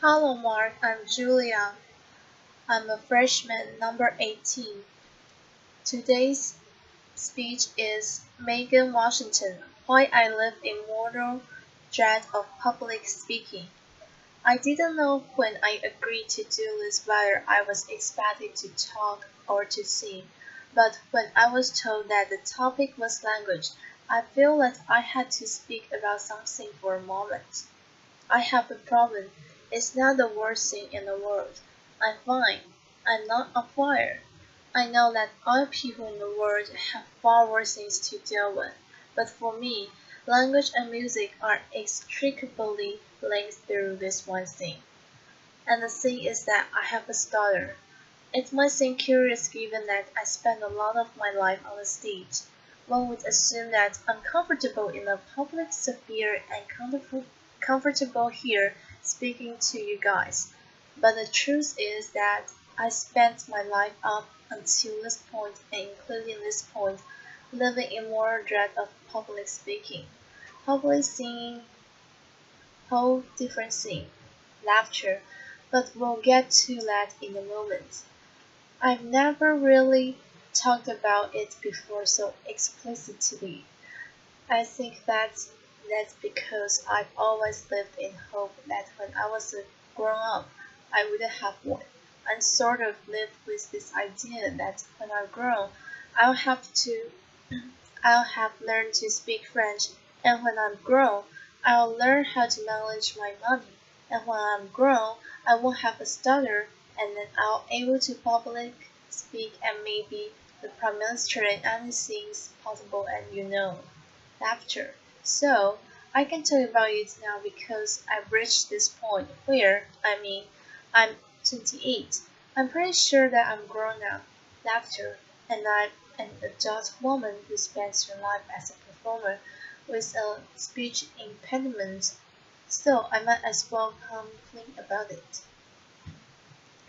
Hello Mark, I'm Julia. I'm a freshman, number 18. Today's speech is Megan Washington, Why I Live in Mortal Dread of Public Speaking. I didn't know when I agreed to do this whether I was expected to talk or to sing, but when I was told that the topic was language, I feel that I had to speak about something for a moment. I have a problem. It's not the worst thing in the world. I'm fine. I'm not on fire. I know that other people in the world have far worse things to deal with, but for me, language and music are inextricably linked through this one thing. And the thing is that I have a stutter. It might seem curious given that I spend a lot of my life on the stage. One would assume that I'm comfortable in the public sphere and comfortable here speaking to you guys. But the truth is that I spent my life up until this point and including this point living in more dread of public speaking. Public singing, whole different thing. Laughter, but we'll get to that in a moment. I've never really talked about it before so explicitly. I think that's because I've always lived in hope that when I was a grown up, I would have one, and sort of lived with this idea that when I'm grown, I'll have to, I'll have learned to speak French, and when I'm grown, I'll learn how to manage my money, and when I'm grown, I won't have a stutter, and then I'll able to public speak and maybe the prime minister and anything's possible and laughter. So, I can tell you about it now because I've reached this point where, I'm 28. I'm pretty sure that I'm grown up. Laughter, and I'm an adult woman who spends her life as a performer with a speech impediment. So, I might as well come clean about it.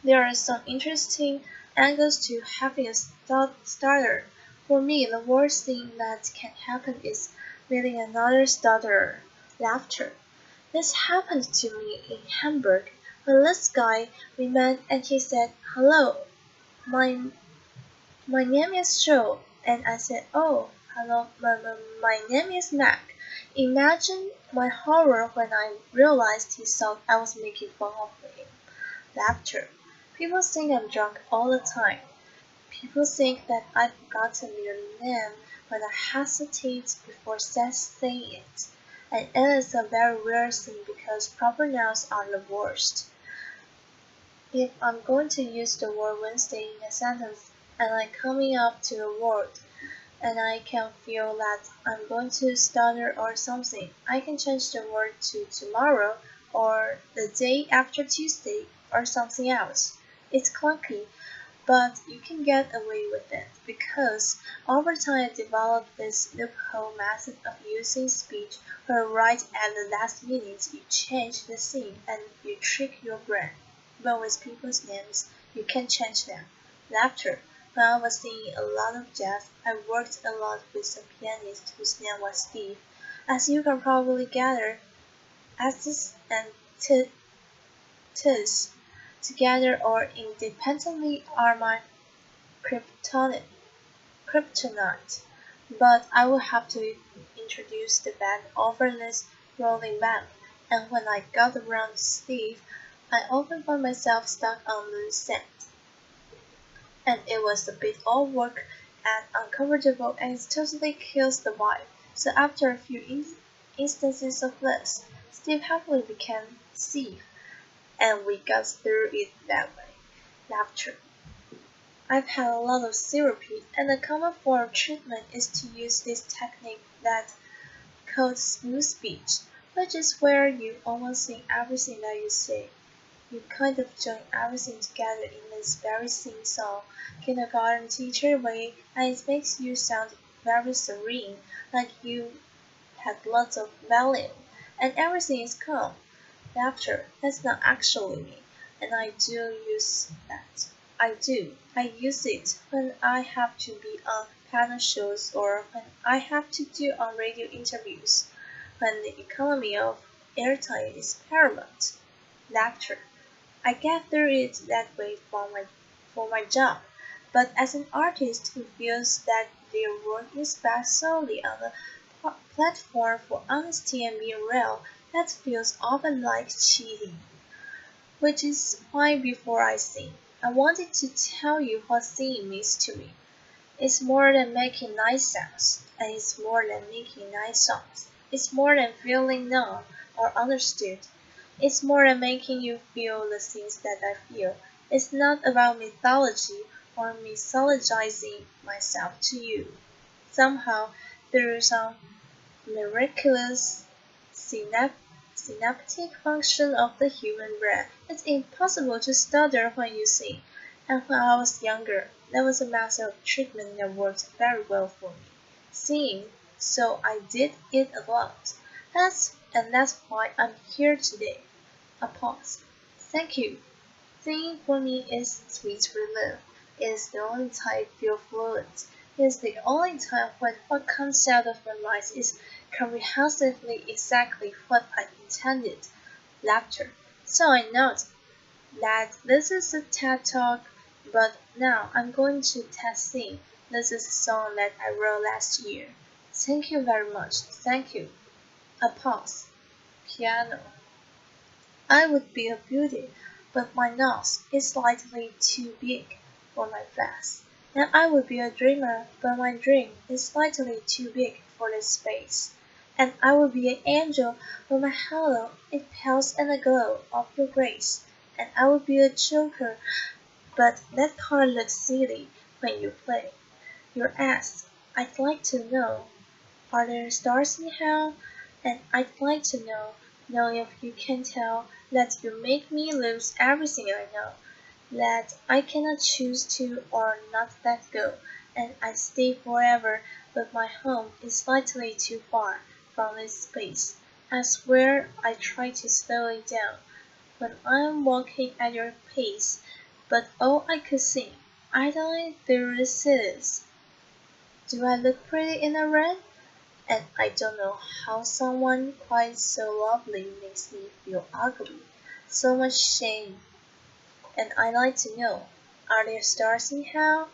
There are some interesting angles to having a stutter. For me, the worst thing that can happen is meeting another stutterer. Laughter. This happened to me in Hamburg. When this guy we met and he said, "Hello, my my name is Joe," and I said, "Oh, hello, my name is Mac." Imagine my horror when I realized he thought I was making fun of him. Laughter. People think I'm drunk all the time. People think that I've forgotten their name when I hesitate before saying it. And it is a very weird thing because proper nouns are the worst. If I'm going to use the word Wednesday in a sentence and I'm coming up to the word and I can feel that I'm going to stutter or something, I can change the word to tomorrow or the day after Tuesday or something else. It's clunky, but you can get away with it because over time I developed this loophole method of using speech where right at the last minute you change the thing and you trick your brain. But with people's names, you can change them. Laughter. When I was singing a lot of jazz, I worked a lot with a pianist whose name was Steve. As you can probably gather, S's and T's together or independently are my kryptonite. kryptonite. But I will have to introduce the band over this rolling bank, and when I got around Steve, I often found myself stuck on the sand, and it was a bit all work and uncomfortable and it totally kills the vibe. So after a few instances of this, Steve happily became Steve, and we got through it that way. Laughter. I've had a lot of therapy, and a common form of treatment is to use this technique that called smooth speech, which is where you almost sing everything that you say. You kind of join everything together in this very sing-song, kindergarten teacher way, and it makes you sound very serene, like you had lots of volume, and everything is calm. Laughter, that's not actually me, and I do use that. I do. I use it when I have to be on panel shows or when I have to do on radio interviews, when the economy of airtime is paramount. Lecture. I get through it that way for my job, but as an artist who feels that their work is based solely on a platform for honesty and being real, that feels often like cheating. Which is why before I sing, I wanted to tell you what singing means to me. It's more than making nice sounds, and it's more than making nice songs. It's more than feeling known or understood. It's more than making you feel the things that I feel. It's not about mythology or mythologizing myself to you. Somehow, through some miraculous synaptic function of the human brain, it's impossible to stutter when you sing. And when I was younger, there was a method of treatment that worked very well for me. Singing, so I did it a lot. That's why I'm here today. A pause. Thank you. Singing for me is sweet relief. It is the only time I feel fluent. It is the only time when what comes out of my mouth is comprehensively exactly what I intended. Laughter. So I note that this is a TED Talk, but now I'm going to TED Sing. This is a song that I wrote last year. Thank you very much. Thank you. A pause. Piano. I would be a beauty, but my nose is slightly too big for my face. And I would be a dreamer, but my dream is slightly too big for this space. And I would be an angel, but my halo it pales in the glow of your grace. And I would be a joker, but that card looks silly when you play. You're asked, I'd like to know, are there stars in hell? And I'd like to know if you can tell that you make me lose everything I know, that I cannot choose to or not let go, and I stay forever, but my home is slightly too far from this space. I swear I try to slow it down when I'm walking at your pace, but all I could sing, idly through the cities. Do I look pretty in a red? And I don't know how someone quite so lovely makes me feel ugly. So much shame. And I'd like to know, are there stars in hell?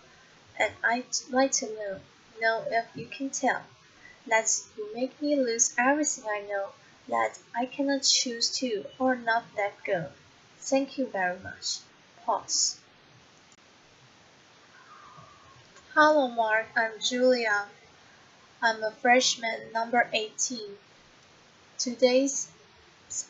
And I'd like to know if you can tell that you make me lose everything I know, that I cannot choose to or not let go. Thank you very much. Pause. Hello, Mark. I'm Julia. I'm a freshman, number 18. Today's speech